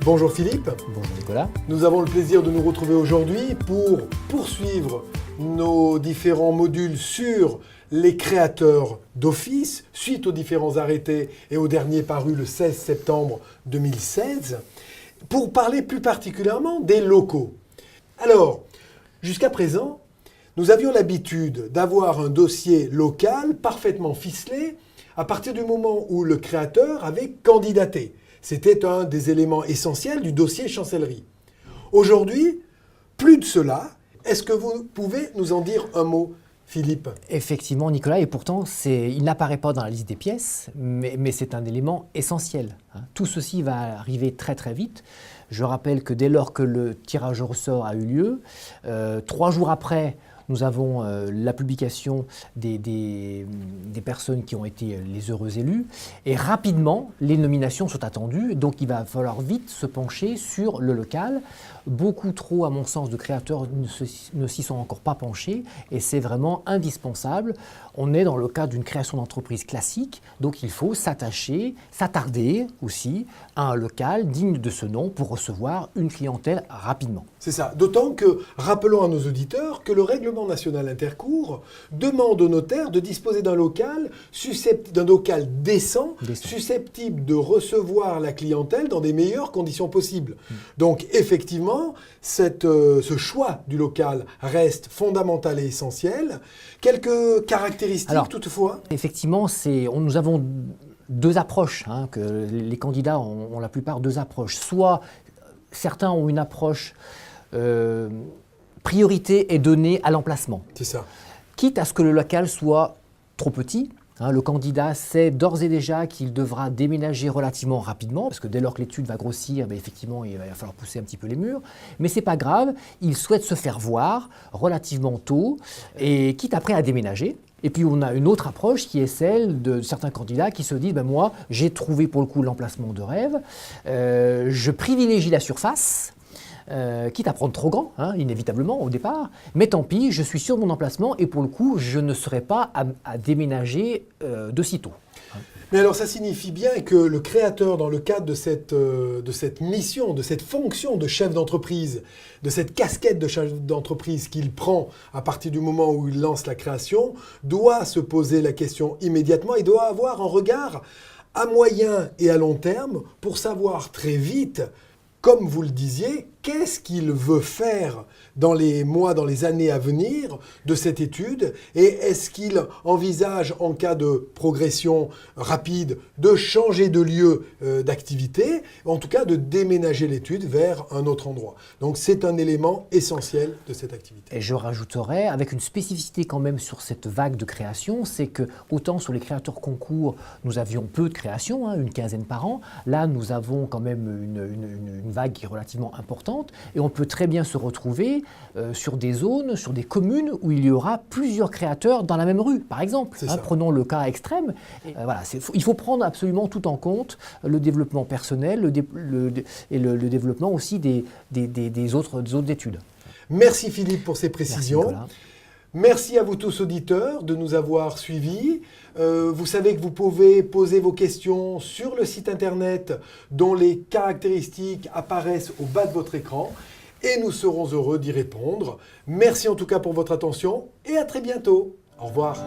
Bonjour Philippe. Bonjour Nicolas. Nous avons le plaisir de nous retrouver aujourd'hui pour poursuivre nos différents modules sur les créateurs d'office, suite aux différents arrêtés et au dernier paru le 16 septembre 2016, pour parler plus particulièrement des locaux. Alors, jusqu'à présent, nous avions l'habitude d'avoir un dossier local parfaitement ficelé à partir du moment où le créateur avait candidaté. C'était un des éléments essentiels du dossier chancellerie. Aujourd'hui, plus de cela. Est-ce que vous pouvez nous en dire un mot, Philippe ? Effectivement, Nicolas, et pourtant, il n'apparaît pas dans la liste des pièces, mais c'est un élément essentiel. Tout ceci va arriver très très vite. Je rappelle que dès lors que le tirage au ressort a eu lieu, 3 jours après, nous avons la publication des personnes qui ont été les heureux élus. Et rapidement, les nominations sont attendues. Donc, il va falloir vite se pencher sur le local. Beaucoup trop, à mon sens, de créateurs ne s'y sont encore pas penchés. Et c'est vraiment indispensable. On est dans le cadre d'une création d'entreprise classique. Donc, il faut s'attarder aussi à un local digne de ce nom pour recevoir une clientèle rapidement. C'est ça. D'autant que, rappelons à nos auditeurs que le règlement national intercours demande au notaire de disposer d'un local décent, susceptible de recevoir la clientèle dans des meilleures conditions possibles. Donc effectivement, ce choix du local reste fondamental et essentiel. Quelques caractéristiques toutefois. Effectivement, nous avons 2 approches, que les candidats ont la plupart 2 approches. Soit certains ont une approche priorité est donnée à l'emplacement. C'est ça. Quitte à ce que le local soit trop petit, le candidat sait d'ores et déjà qu'il devra déménager relativement rapidement, parce que dès lors que l'étude va grossir, effectivement, il va falloir pousser un petit peu les murs. Mais ce n'est pas grave, il souhaite se faire voir relativement tôt, et quitte après à déménager. Et puis on a une autre approche qui est celle de certains candidats qui se disent moi, j'ai trouvé pour le coup l'emplacement de rêve, je privilégie la surface. Quitte à prendre trop grand, inévitablement au départ, mais tant pis, je suis sur mon emplacement et pour le coup, je ne serai pas à déménager de sitôt. Mais alors ça signifie bien que le créateur, dans le cadre de cette mission, de cette fonction de chef d'entreprise, de cette casquette de chef d'entreprise qu'il prend à partir du moment où il lance la création, doit se poser la question immédiatement et doit avoir un regard à moyen et à long terme pour savoir très vite, comme vous le disiez, qu'est-ce qu'il veut faire dans les mois, dans les années à venir de cette étude, et est-ce qu'il envisage, en cas de progression rapide, de changer de lieu d'activité, en tout cas de déménager l'étude vers un autre endroit. Donc c'est un élément essentiel de cette activité. Et je rajouterais, avec une spécificité quand même sur cette vague de création, c'est que autant sur les créateurs concours, nous avions peu de créations, une quinzaine par an, là nous avons quand même une vague qui est relativement importante. Et on peut très bien se retrouver sur des zones, sur des communes où il y aura plusieurs créateurs dans la même rue, par exemple. Prenons le cas extrême. Il faut prendre absolument tout en compte, le développement personnel et le développement aussi des autres études. Merci Philippe pour ces précisions. Merci à vous tous auditeurs de nous avoir suivis. Vous savez que vous pouvez poser vos questions sur le site internet dont les caractéristiques apparaissent au bas de votre écran et nous serons heureux d'y répondre. Merci en tout cas pour votre attention et à très bientôt. Au revoir.